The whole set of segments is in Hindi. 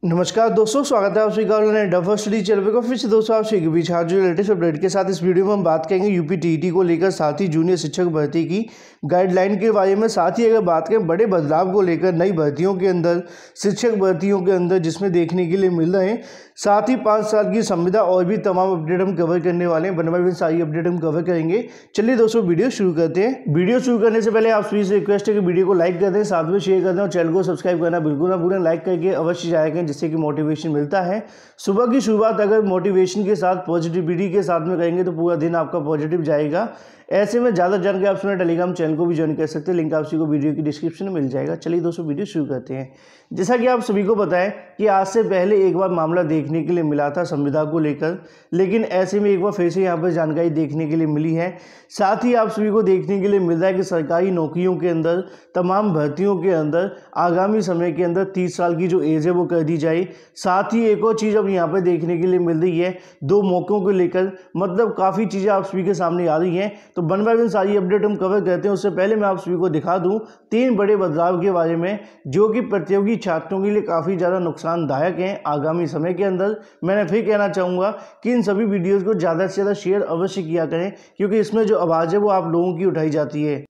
नमस्कार दोस्तों, स्वागत है आप सभी का ऑनलाइन डफर स्टडी चैनल पर। फिर से दोस्तों आप सभी के बीच हाजिर लेटेस्ट अपडेट के साथ इस वीडियो में हम बात करेंगे यूपी टीईटी को लेकर, साथ ही जूनियर शिक्षक भर्ती की गाइडलाइन के बारे में। साथ ही अगर बात करें बड़े बदलाव को लेकर नई भर्तियों के अंदर, शिक्षक भर्तियों के अंदर जिसमें देखने के लिए मिल रहे हैं, साथ ही 5 साल की संविदा और भी तमाम अपडेट हम कवर करने वाले हैं। बनवाई सारी अपडेट हम कवर करेंगे। चलिए दोस्तों वीडियो शुरू करते हैं। वीडियो शुरू करने से पहले आप सभी से रिक्वेस्ट है कि वीडियो को लाइक कर दें, साथ में शेयर कर दें और चैनल को सब्सक्राइब करना बिल्कुल ना भूलें। लाइक करके अवश्य जाया करें जिससे कि मोटिवेशन मिलता है। सुबह की शुरुआत अगर मोटिवेशन के साथ, पॉजिटिविटी के साथ में करेंगे तो पूरा दिन आपका पॉजिटिव जाएगा। ऐसे में ज़्यादा जानकारी आप अपने टेलीग्राम चैनल को भी ज्वाइन कर सकते हैं, लिंक आप सभी को वीडियो की डिस्क्रिप्शन में मिल जाएगा। चलिए दोस्तों वीडियो शुरू करते हैं। जैसा कि आप सभी को पता है कि आज से पहले एक बार मामला देखने के लिए मिला था संविदा को लेकर, लेकिन ऐसे में एक बार फिर से यहाँ पर जानकारी देखने के लिए मिली है। साथ ही आप सभी को देखने के लिए मिल रहा है कि सरकारी नौकरियों के अंदर, तमाम भर्तियों के अंदर आगामी समय के अंदर 30 साल की जो एज है वो कर दी जाए। साथ ही एक और चीज़ अब यहाँ पर देखने के लिए मिल रही है 2 मौक़ों को लेकर, मतलब काफ़ी चीज़ें आप सभी के सामने आ रही हैं। तो वन बाय वन सारी अपडेट हम कवर करते हैं। उससे पहले मैं आप सभी को दिखा दूं 3 बड़े बदलाव के बारे में जो कि प्रतियोगी छात्रों के लिए काफ़ी ज़्यादा नुकसानदायक हैं आगामी समय के अंदर। मैंने फिर कहना चाहूँगा कि इन सभी वीडियोस को ज़्यादा से ज़्यादा शेयर अवश्य किया करें, क्योंकि इसमें जो आवाज़ है वो आप लोगों की उठाई जाती है।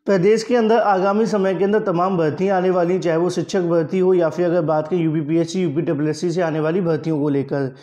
प्रदेश के अंदर आगामी समय के अंदर तमाम भर्तियां आने वाली, चाहे वो शिक्षक भर्ती हो या फिर अगर बात करें यूपीपीएससी, यूपीडब्ल्यूएससी से आने वाली भर्तियों को लेकर।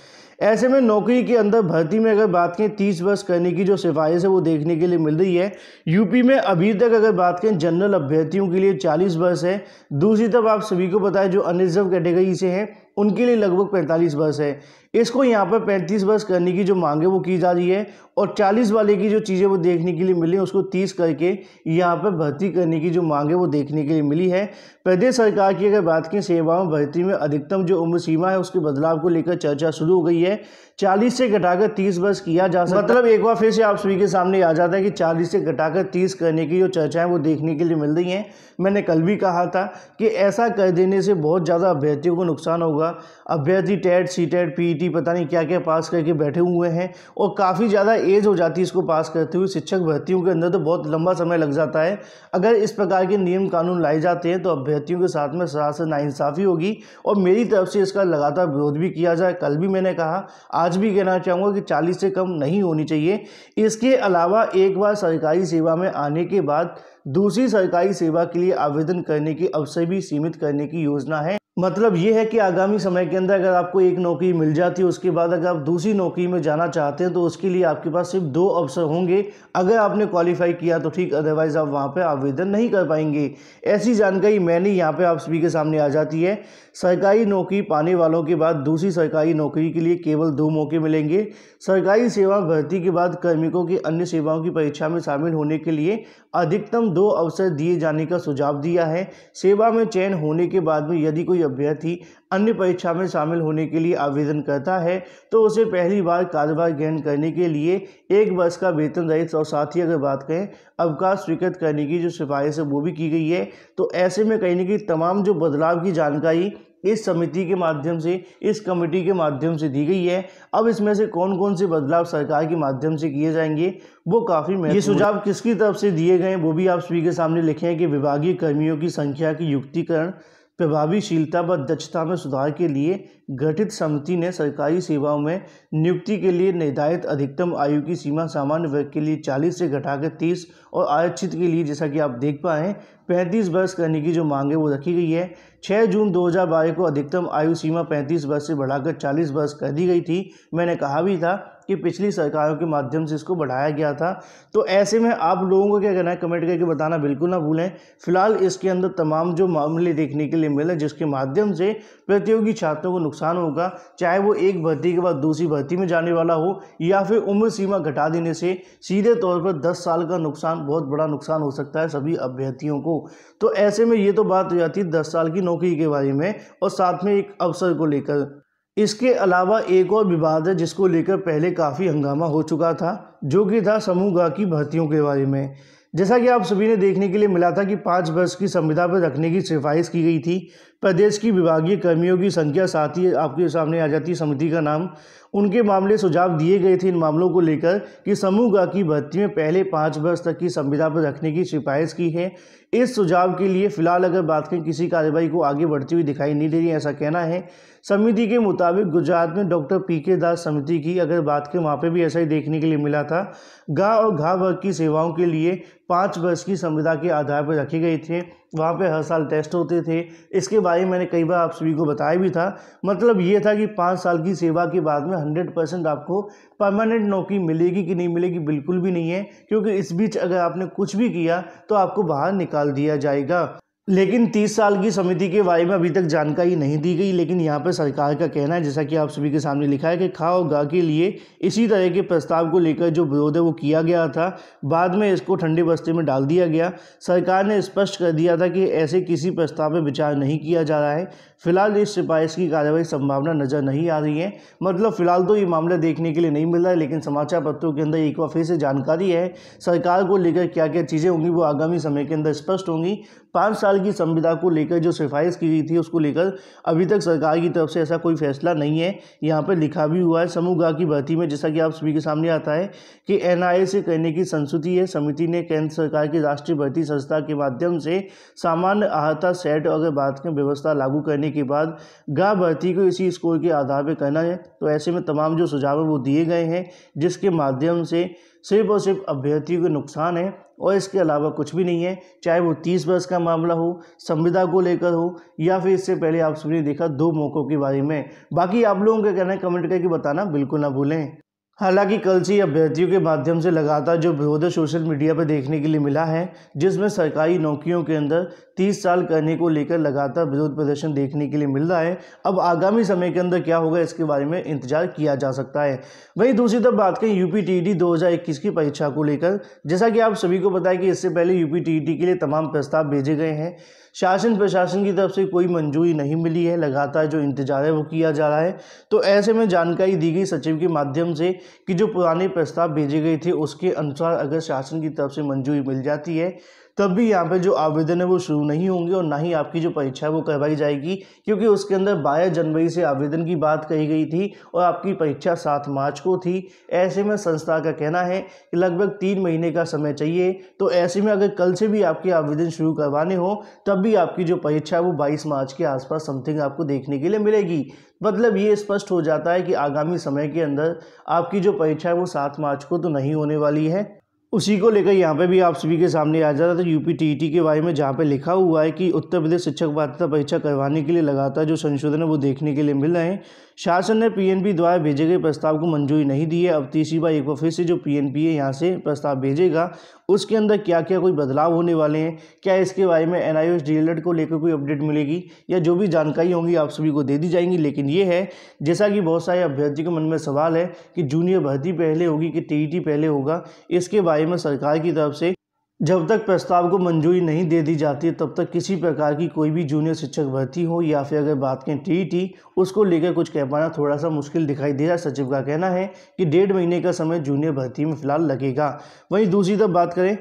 ऐसे में नौकरी के अंदर भर्ती में अगर बात करें 30 वर्ष करने की जो सिफारिश है वो देखने के लिए मिल रही है। यूपी में अभी तक अगर बात करें जनरल अभ्यर्थियों के लिए 40 वर्ष है। दूसरी तरफ आप सभी को पता है जो अनरिजर्व कैटेगरी से हैं उनके लिए लगभग 45 वर्ष है। इसको यहाँ पर 35 वर्ष करने की जो मांग है वो की जा रही है, और 40 वाले की जो चीज़ें वो देखने के लिए मिली उसको 30 करके यहाँ पर भर्ती करने की जो मांग है वो देखने के लिए मिली है। प्रदेश सरकार की अगर बात करें सेवाओं भर्ती में अधिकतम जो उम्र सीमा है उसके बदलाव को लेकर चर्चा शुरू हो गई है। 40 से घटाकर 30 वर्ष किया जा सकता है। मतलब एक बार फिर से आप सभी के सामने आ जाता है कि 40 से घटाकर 30 करने की जो चर्चाएं वो देखने के लिए मिल रही हैं। मैंने कल भी कहा था कि ऐसा कर देने से बहुत ज़्यादा अभ्यर्थियों को नुकसान होगा। अभ्यर्थी टेट, सीटेट, पीईटी पता नहीं क्या क्या पास करके बैठे हुए हैं और काफ़ी ज़्यादा एज हो जाती है इसको पास करते हुए। शिक्षक भर्तियों के अंदर तो बहुत लंबा समय लग जाता है। अगर इस प्रकार के नियम कानून लाए जाते हैं तो अभ्यर्थियों के साथ में सरासर नाइंसाफ़ी होगी, और मेरी तरफ से इसका लगातार विरोध भी किया जाए। कल भी मैंने कहा, आज भी कहना चाहूँगा कि 40 से कम नहीं होनी चाहिए। इसके अलावा एक बार सरकारी सेवा में आने के बाद दूसरी सरकारी सेवा के लिए आवेदन करने की अवसर भी सीमित करने की योजना है। मतलब ये है कि आगामी समय के अंदर अगर आपको एक नौकरी मिल जाती है, उसके बाद अगर आप दूसरी नौकरी में जाना चाहते हैं तो उसके लिए आपके पास सिर्फ 2 अवसर होंगे। अगर आपने क्वालिफाई किया तो ठीक, अदरवाइज आप वहाँ पे आवेदन नहीं कर पाएंगे। ऐसी जानकारी मैंने यहाँ पे आप सभी के सामने आ जाती है। सरकारी नौकरी पाने वालों के बाद दूसरी सरकारी नौकरी के लिए केवल 2 मौके मिलेंगे। सरकारी सेवा भर्ती के बाद कार्मिकों की अन्य सेवाओं की परीक्षा में शामिल होने के लिए अधिकतम 2 अवसर दिए जाने का सुझाव दिया है। सेवा में चयन होने के बाद में यदि कोई अभ्यर्थी अन्य परीक्षा में शामिल होने के लिए आवेदन करता है तो उसे पहली बार कार्यभार ग्रहण करने के लिए 1 वर्ष का वेतन रहित और साथ ही अगर बात करें अवकाश स्वीकृत करने की जो सिफारिश है वो भी की गई है। तो ऐसे में कहीं ना कहीं तमाम जो बदलाव की जानकारी इस समिति के माध्यम से, इस कमेटी के माध्यम से दी गई है। अब इसमें से कौन कौन से बदलाव सरकार के माध्यम से किए जाएंगे वो काफ़ी महत्वपूर्ण। ये सुझाव किसकी तरफ से दिए गए वो भी आप सभी के सामने लिखे हैं कि विभागीय कर्मियों की संख्या की युक्तिकरण, प्रभावशीलता व दक्षता में सुधार के लिए गठित समिति ने सरकारी सेवाओं में नियुक्ति के लिए निर्धारित अधिकतम आयु की सीमा सामान्य वर्ग के लिए 40 से घटाकर 30 और आरक्षित के लिए, जैसा कि आप देख पाए, 35 वर्ष करने की जो मांग है वो रखी गई है। 6 जून 2012 को अधिकतम आयु सीमा 35 वर्ष से बढ़ाकर 40 वर्ष कर दी गई थी। मैंने कहा भी था कि पिछली सरकारों के माध्यम से इसको बढ़ाया गया था। तो ऐसे में आप लोगों को क्या करना है, कमेंट करके बताना बिल्कुल ना भूलें। फिलहाल इसके अंदर तमाम जो मामले देखने के लिए मिले जिसके माध्यम से प्रतियोगी छात्रों को नुकसान होगा, चाहे वो एक भर्ती के बाद दूसरी भर्ती में जाने वाला हो या फिर उम्र सीमा घटा देने से सीधे तौर पर 10 साल का नुकसान, बहुत बड़ा नुकसान हो सकता है सभी अभ्यर्थियों को। तो ऐसे में ये तो बात हो जाती है 10 साल की नौकरी के बारे में और साथ में एक अवसर को लेकर। इसके अलावा एक और विवाद है जिसको लेकर पहले काफ़ी हंगामा हो चुका था, जो कि था समूह ग की भर्तियों के बारे में। जैसा कि आप सभी ने देखने के लिए मिला था कि 5 वर्ष की संविदा पर रखने की सिफारिश की गई थी। प्रदेश की विभागीय कर्मियों की संख्या, साथ ही आपके सामने आ जाती है समिति का नाम। उनके मामले सुझाव दिए गए थे इन मामलों को लेकर कि समूह ग की भर्ती में पहले 5 वर्ष तक की संविदा पर रखने की सिफारिश की है। इस सुझाव के लिए फिलहाल अगर बात करें किसी कार्रवाई को आगे बढ़ती हुई दिखाई नहीं दे रही, ऐसा कहना है। समिति के मुताबिक गुजरात में डॉक्टर पीके दास समिति की अगर बात करें, वहाँ पे भी ऐसा ही देखने के लिए मिला था। ग और घ वर्ग की सेवाओं के लिए 5 वर्ष की संविदा के आधार पर रखे गए थे। वहाँ पे हर साल टेस्ट होते थे। इसके बारे में मैंने कई बार आप सभी को बताया भी था। मतलब ये था कि 5 साल की सेवा के बाद में 100% आपको परमानेंट नौकरी मिलेगी कि नहीं मिलेगी, बिल्कुल भी नहीं है, क्योंकि इस बीच अगर आपने कुछ भी किया तो आपको बाहर निकाल दिया जाएगा। लेकिन 30 साल की समिति के बारे में अभी तक जानकारी नहीं दी गई। लेकिन यहाँ पर सरकार का कहना है, जैसा कि आप सभी के सामने लिखा है, कि ख और ग के लिए इसी तरह के प्रस्ताव को लेकर जो विरोध है वो किया गया था, बाद में इसको ठंडे बस्ते में डाल दिया गया। सरकार ने स्पष्ट कर दिया था कि ऐसे किसी प्रस्ताव पर विचार नहीं किया जा रहा है। फिलहाल इस सिफारिश की कार्रवाई संभावना नजर नहीं आ रही है। मतलब फिलहाल तो ये मामला देखने के लिए नहीं मिल रहा है, लेकिन समाचार पत्रों के अंदर एक बार फिर से जानकारी है। सरकार को लेकर क्या क्या चीज़ें होंगी वो आगामी समय के अंदर स्पष्ट होंगी। 5 साल की संविदा को लेकर जो सिफारिश की गई थी उसको लेकर अभी तक सरकार की तरफ से ऐसा कोई फैसला नहीं है। यहाँ पर लिखा भी हुआ है समूह ग की भर्ती में, जैसा कि आप सभी के सामने आता है कि एनआईए से करने की संस्तुति है। समिति ने केंद्र सरकार की राष्ट्रीय भर्ती संस्था के माध्यम से सामान्य अहर्ता सेट अगर बात की व्यवस्था लागू करने के बाद ग भर्ती को इसी स्कोर के आधार पर करना है। तो ऐसे में तमाम जो सुझाव है वो दिए गए हैं, जिसके माध्यम से सिर्फ और सिर्फ अभ्यर्थियों को नुकसान है और इसके अलावा कुछ भी नहीं है। चाहे वो 30 वर्ष का मामला हो, संविदा को लेकर हो, या फिर इससे पहले आप सभी ने देखा 2 मौक़ों के बारे में। बाकी आप लोगों का कहना है कमेंट करके बताना बिल्कुल ना भूलें। हालांकि कल से अभ्यर्थियों के माध्यम से लगातार जो विरोध सोशल मीडिया पर देखने के लिए मिला है, जिसमें सरकारी नौकरियों के अंदर 30 साल करने को लेकर लगातार विरोध प्रदर्शन देखने के लिए मिल रहा है। अब आगामी समय के अंदर क्या होगा इसके बारे में इंतजार किया जा सकता है। वहीं दूसरी तरफ बात करें यूपी टीईटी 2021 की परीक्षा को लेकर, जैसा कि आप सभी को पता है कि इससे पहले यूपी टीईटी के लिए तमाम प्रस्ताव भेजे गए हैं। शासन प्रशासन की तरफ से कोई मंजूरी नहीं मिली है, लगातार जो इंतजार है वो किया जा रहा है। तो ऐसे में जानकारी दी गई सचिव के माध्यम से कि जो पुराने प्रस्ताव भेजे गए थे उसके अनुसार अगर शासन की तरफ से मंजूरी मिल जाती है तब भी यहाँ पे जो आवेदन है वो शुरू नहीं होंगे और ना ही आपकी जो परीक्षा है वो करवाई जाएगी, क्योंकि उसके अंदर 22 जनवरी से आवेदन की बात कही गई थी और आपकी परीक्षा 7 मार्च को थी। ऐसे में संस्था का कहना है कि लगभग 3 महीने का समय चाहिए। तो ऐसे में अगर कल से भी आपके आवेदन शुरू करवाने हो तब भी आपकी जो परीक्षा है वो 22 मार्च के आसपास समथिंग आपको देखने के लिए मिलेगी। मतलब ये स्पष्ट हो जाता है कि आगामी समय के अंदर आपकी जो परीक्षा है वो 7 मार्च को तो नहीं होने वाली है। उसी को लेकर यहाँ पे भी आप सभी के सामने आ जाता था यूपी टीईटी के बारे में, जहाँ पे लिखा हुआ है कि उत्तर प्रदेश शिक्षक पात्रता परीक्षा करवाने के लिए लगातार जो संशोधन है वो देखने के लिए मिल रहे हैं। शासन ने पीएनबी द्वारा भेजे गए प्रस्ताव को मंजूरी नहीं दी है। अब तीसरी बार एक बार फिर से जो पीएनबी है यहाँ से प्रस्ताव भेजेगा, उसके अंदर क्या क्या कोई बदलाव होने वाले हैं, क्या इसके बारे में एनआईओ डीएलएड को लेकर कोई अपडेट मिलेगी, या जो भी जानकारी होंगी आप सभी को दे दी जाएंगी। लेकिन ये है, जैसा कि बहुत सारे अभ्यर्थियों के मन में सवाल है कि जूनियर भर्ती पहले होगी कि टीईटी पहले होगा, इसके बारे में सरकार की तरफ से जब तक प्रस्ताव को मंजूरी नहीं दे दी जाती तब तक किसी प्रकार की कोई भी जूनियर शिक्षक भर्ती हो या फिर अगर बात करें टीईटी, उसको लेकर कुछ कह पाना थोड़ा सा मुश्किल दिखाई दे रहा है। सचिव का कहना है कि 1.5 महीने का समय जूनियर भर्ती में फिलहाल लगेगा। वहीं दूसरी तरफ बात करें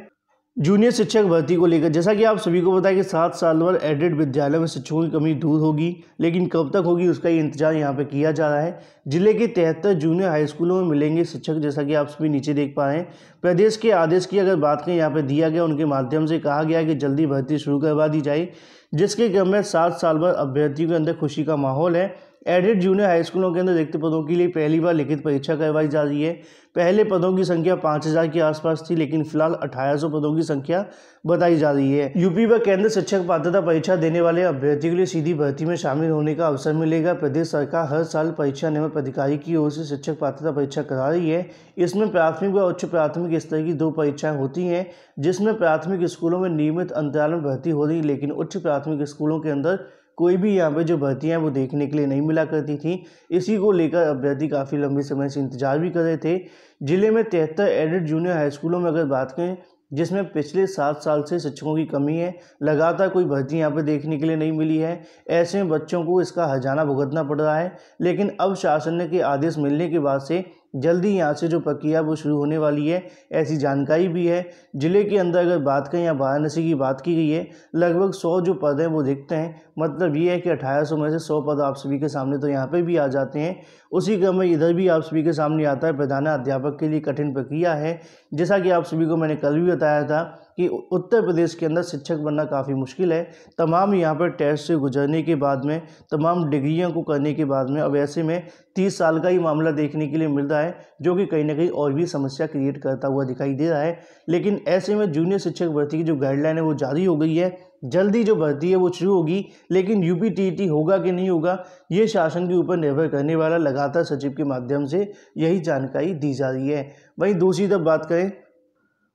जूनियर शिक्षक भर्ती को लेकर, जैसा कि आप सभी को पता है कि 7 साल बाद एडेड विद्यालय में शिक्षकों की कमी दूर होगी, लेकिन कब तक होगी उसका ही इंतजार यहाँ पे किया जा रहा है। जिले के 73 जूनियर हाई स्कूलों में मिलेंगे शिक्षक, जैसा कि आप सभी नीचे देख पा रहे हैं। प्रदेश के आदेश की अगर बात करें यहाँ पे दिया गया, उनके माध्यम से कहा गया कि जल्दी भर्ती शुरू करवा दी जाए, जिसके क्रम में 7 साल बाद अभ्यर्थियों के अंदर खुशी का माहौल है। एडेड जूनियर हाई स्कूलों के अंदर रिक्त पदों के लिए पहली बार लिखित परीक्षा करवाई जा रही है। पहले पदों की संख्या 5000 के आसपास थी, लेकिन फिलहाल 1800 पदों की संख्या बताई जा रही है। यूपी व केंद्र शिक्षक पात्रता परीक्षा देने वाले अभ्यर्थियों के लिए सीधी भर्ती में शामिल होने का अवसर मिलेगा। प्रदेश सरकार हर साल परीक्षा नियामक अधिकारी की ओर से शिक्षक पात्रता परीक्षा करा रही है। इसमें प्राथमिक व उच्च प्राथमिक स्तर की 2 परीक्षाएं होती हैं, जिसमें प्राथमिक स्कूलों में नियमित अंतराल में भर्ती हो रही, लेकिन उच्च प्राथमिक स्कूलों के अंदर कोई भी यहाँ पे जो भर्तियाँ वो देखने के लिए नहीं मिला करती थी। इसी को लेकर अभ्यर्थी काफ़ी लंबे समय से इंतजार भी कर रहे थे। जिले में 73 एडेड जूनियर हाई स्कूलों में अगर बात करें, जिसमें पिछले 7 साल से शिक्षकों की कमी है, लगातार कोई भर्ती यहाँ पे देखने के लिए नहीं मिली है। ऐसे में बच्चों को इसका हर्जाना भुगतना पड़ रहा है। लेकिन अब शासन के आदेश मिलने के बाद से जल्दी यहाँ से जो प्रक्रिया वो शुरू होने वाली है, ऐसी जानकारी भी है। ज़िले के अंदर अगर बात करें या वाराणसी की बात की गई है, लगभग 100 जो पद हैं वो दिखते हैं। मतलब ये है कि 1800 में से 100 पद आप सभी के सामने तो यहाँ पे भी आ जाते हैं। उसी क्रम में इधर भी आप सभी के सामने आता है प्रधानाध्यापक के लिए कठिन प्रक्रिया है। जैसा कि आप सभी को मैंने कल भी बताया था कि उत्तर प्रदेश के अंदर शिक्षक बनना काफ़ी मुश्किल है। तमाम यहाँ पर टेस्ट से गुजरने के बाद में, तमाम डिग्रियों को करने के बाद में अब ऐसे में 30 साल का ही मामला देखने के लिए मिल रहा है, जो कि कहीं ना कहीं और भी समस्या क्रिएट करता हुआ दिखाई दे रहा है। लेकिन ऐसे में जूनियर शिक्षक भर्ती की जो गाइडलाइन है वो जारी हो गई है। जल्दी जो भर्ती है वो शुरू होगी, लेकिन यूपीटीईटी होगा कि नहीं होगा ये शासन के ऊपर निर्भर करने वाला। लगातार सचिव के माध्यम से यही जानकारी दी जा रही है। वहीं दूसरी तरफ बात करें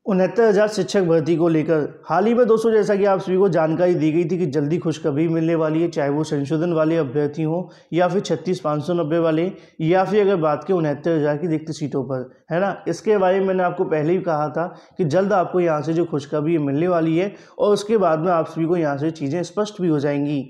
69,000 शिक्षक भर्ती को लेकर, हाल ही में दोस्तों जैसा कि आप सभी को जानकारी दी गई थी कि जल्दी खुशखबरी मिलने वाली है, चाहे वो संशोधन वाले अभ्यर्थी हों या फिर 36,590 वाले, या फिर अगर बात करें 69,000 की रिक्त सीटों पर, है ना। इसके बारे में मैंने आपको पहले ही कहा था कि जल्द आपको यहाँ से जो खुशखबरी मिलने वाली है और उसके बाद में आप सभी को यहाँ से चीज़ें स्पष्ट भी हो जाएंगी।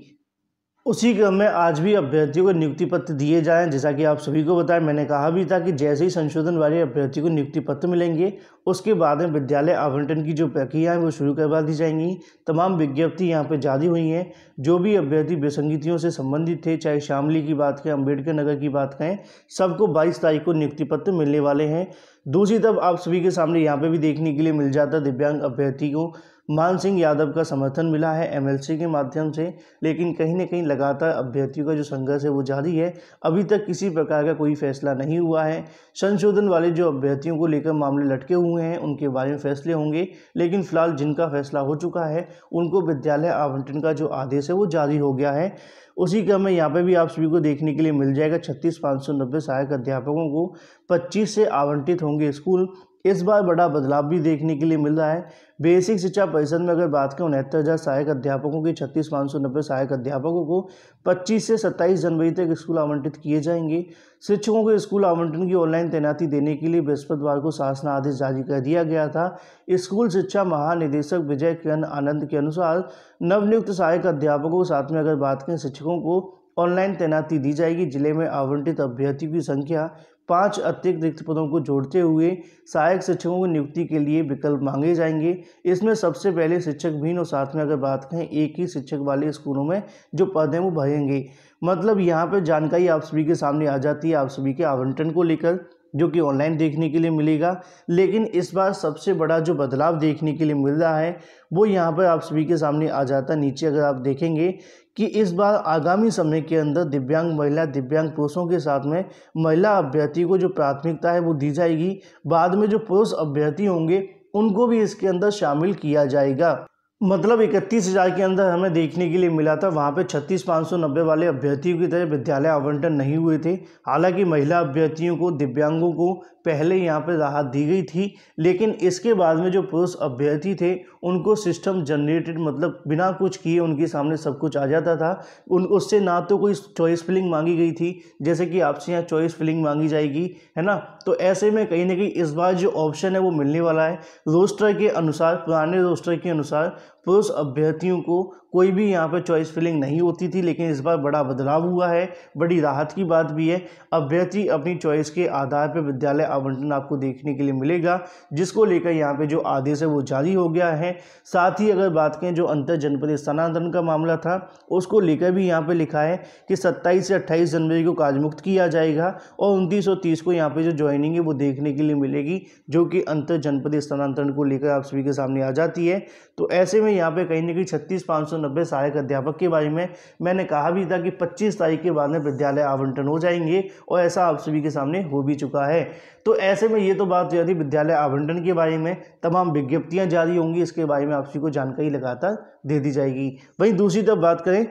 उसी क्रम में आज भी अभ्यर्थियों को नियुक्ति पत्र दिए जाएं। जैसा कि आप सभी को बताया, मैंने कहा भी था कि जैसे ही संशोधन वाले अभ्यर्थियों को नियुक्ति पत्र मिलेंगे उसके बाद में विद्यालय आवंटन की जो प्रक्रिया है वो शुरू करवा दी जाएंगी। तमाम विज्ञप्ति यहाँ पे जारी हुई हैं। जो भी अभ्यर्थी विसंगतियों से संबंधित थे, चाहे शामली की बात करें, अम्बेडकर नगर की बात करें, सबको 22 तारीख को नियुक्ति पत्र मिलने वाले हैं। दूसरी तरफ आप सभी के सामने यहाँ पे भी देखने के लिए मिल जाता दिव्यांग अभ्यर्थी को मान सिंह यादव का समर्थन मिला है एमएलसी के माध्यम से। लेकिन कहीं ना कहीं लगातार अभ्यर्थियों का जो संघर्ष है वो जारी है। अभी तक किसी प्रकार का कोई फैसला नहीं हुआ है। संशोधन वाले जो अभ्यर्थियों को लेकर मामले लटके हुए हैं उनके बारे में फैसले होंगे, लेकिन फिलहाल जिनका फैसला हो चुका है उनको विद्यालय आवंटन का जो आदेश है वो जारी हो गया है। उसी क्रम में यहाँ पे भी आप सभी को देखने के लिए मिल जाएगा 36,590 सहायक अध्यापकों को 25 से आवंटित होंगे स्कूल। इस बार बड़ा बदलाव भी देखने के लिए मिल रहा है। बेसिक शिक्षा परिषद में अगर बात करें 69,000 सहायक अध्यापकों के 36,590 सहायक अध्यापकों को 25 से 27 जनवरी तक स्कूल आवंटित किए जाएंगे। शिक्षकों को स्कूल आवंटन की ऑनलाइन तैनाती देने के लिए बृहस्पतिवार को शासन आदेश जारी कर दिया गया था। स्कूल शिक्षा महानिदेशक विजय किरण आनंद के अनुसार नवनियुक्त सहायक अध्यापकों के साथ में अगर बात करें शिक्षकों को ऑनलाइन तैनाती दी जाएगी। जिले में आवंटित अभ्यर्थियों की संख्या 5 अतिरिक्त रिक्त पदों को जोड़ते हुए सहायक शिक्षकों की नियुक्ति के लिए विकल्प मांगे जाएंगे। इसमें सबसे पहले शिक्षक भीन और साथ में अगर बात करें एक ही शिक्षक वाले स्कूलों में जो पद हैं वो भरेंगे। मतलब यहाँ पर जानकारी आप सभी के सामने आ जाती है आप सभी के आवंटन को लेकर, जो कि ऑनलाइन देखने के लिए मिलेगा। लेकिन इस बार सबसे बड़ा जो बदलाव देखने के लिए मिल रहा है वो यहाँ पर आप सभी के सामने आ जाता है। नीचे अगर आप देखेंगे कि इस बार आगामी समय के अंदर दिव्यांग महिला, दिव्यांग पुरुषों के साथ में महिला अभ्यर्थी को जो प्राथमिकता है वो दी जाएगी। बाद में जो पुरुष अभ्यर्थी होंगे उनको भी इसके अंदर शामिल किया जाएगा। मतलब 31,000 के अंदर हमें देखने के लिए मिला था, वहाँ पे 36,590 वाले अभ्यर्थियों की तरह विद्यालय आवंटन नहीं हुए थे। हालांकि महिला अभ्यर्थियों को, दिव्यांगों को पहले यहाँ पे राहत दी गई थी, लेकिन इसके बाद में जो पुरुष अभ्यर्थी थे उनको सिस्टम जनरेटेड, मतलब बिना कुछ किए उनके सामने सब कुछ आ जाता था। उससे ना तो कोई चॉइस फिलिंग मांगी गई थी, जैसे कि आपसे यहाँ चॉइस फिलिंग मांगी जाएगी, है ना। तो ऐसे में कहीं ना कहीं इस बार जो ऑप्शन है वो मिलने वाला है रोस्टर के अनुसार। पुराने रोस्टर के अनुसार पुरुष अभ्यर्थियों को कोई भी यहाँ पर चॉइस फिलिंग नहीं होती थी, लेकिन इस बार बड़ा बदलाव हुआ है। बड़ी राहत की बात भी है। अभ्यर्थी अपनी चॉइस के आधार पर विद्यालय आवंटन आपको देखने के लिए मिलेगा, जिसको लेकर यहाँ पे जो आदेश है वो जारी हो गया है। साथ ही अगर बात करें जो अंतर जनपदीय स्थानांतरण का मामला था उसको लेकर भी यहाँ पे लिखा है कि 27 से 28 जनवरी को कार्यमुक्त किया जाएगा और 29 और 30 को यहाँ पे जो ज्वाइनिंग है वो देखने के लिए मिलेगी, जो कि अंतर जनपदीय स्थानांतरण को लेकर आप सभी के सामने आ जाती है। तो ऐसे में यहाँ पे कहीं ना कहीं 36,590 सहायक अध्यापक के बारे में मैंने कहा भी था कि 25 तारीख के बाद में विद्यालय आवंटन हो जाएंगे, और ऐसा आप सभी के सामने हो भी चुका है। तो ऐसे में ये तो बात हुई थी विद्यालय आवंटन के बारे में। तमाम विज्ञप्तियां जारी होंगी, इसके बारे में आप सभी को जानकारी लगातार दे दी जाएगी। वहीं दूसरी तरफ बात करें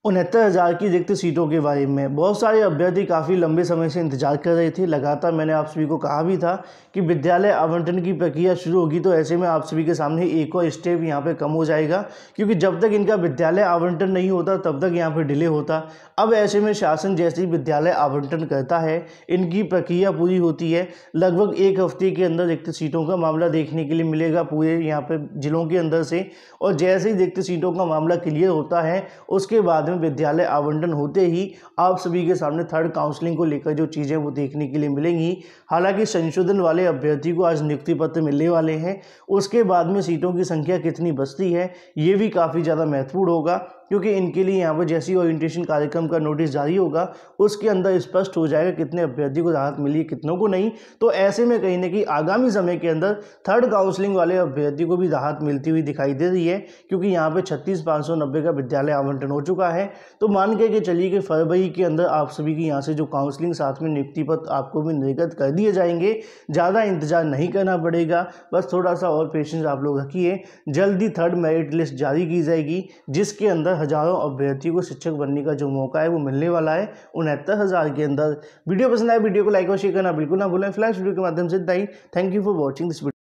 69,000 की रिक्त सीटों के बारे में, बहुत सारे अभ्यर्थी काफ़ी लंबे समय से इंतजार कर रहे थे। लगातार मैंने आप सभी को कहा भी था कि विद्यालय आवंटन की प्रक्रिया शुरू होगी, तो ऐसे में आप सभी के सामने एक और स्टेप यहाँ पे कम हो जाएगा, क्योंकि जब तक इनका विद्यालय आवंटन नहीं होता तब तक यहाँ पे डिले होता। अब ऐसे में शासन जैसे ही विद्यालय आवंटन करता है, इनकी प्रक्रिया पूरी होती है, लगभग एक हफ्ते के अंदर रिक्त सीटों का मामला देखने के लिए मिलेगा पूरे यहाँ पे जिलों के अंदर से। और जैसे ही रिक्त सीटों का मामला क्लियर होता है उसके बाद में विद्यालय आवंटन होते ही आप सभी के सामने थर्ड काउंसलिंग को लेकर जो चीज़ें वो देखने के लिए मिलेंगी। हालांकि संशोधन वाले अभ्यर्थी को आज नियुक्ति पत्र मिलने वाले हैं, उसके बाद में सीटों की संख्या कितनी बचती है ये भी काफ़ी ज़्यादा महत्वपूर्ण होगा, क्योंकि इनके लिए यहाँ पर जैसी ओरिएंटेशन कार्यक्रम का नोटिस जारी होगा उसके अंदर स्पष्ट हो जाएगा कितने अभ्यर्थी को राहत मिली, कितनों को नहीं। तो ऐसे में कहीं ना कहीं आगामी समय के अंदर थर्ड काउंसलिंग वाले अभ्यर्थी को भी राहत मिलती हुई दिखाई दे रही है, क्योंकि यहाँ पे 36,590 का विद्यालय आवंटन हो चुका है। तो मान के चलिए कि फरवरी के अंदर आप सभी की यहाँ से जो काउंसलिंग साथ में नियुक्ति पत्र आपको भी निर्गत कर दिए जाएंगे। ज़्यादा इंतजार नहीं करना पड़ेगा, बस थोड़ा सा और पेशेंस आप लोग रखिए। जल्दी थर्ड मेरिट लिस्ट जारी की जाएगी, जिसके अंदर हजारों अभ्यर्थियों को शिक्षक बनने का जो मौका है वो मिलने वाला है 69,000 के अंदर। वीडियो पसंद आए वीडियो को लाइक और शेयर करना बिल्कुल ना भूलें। फ्लैश वीडियो के माध्यम से thank you for watching this video.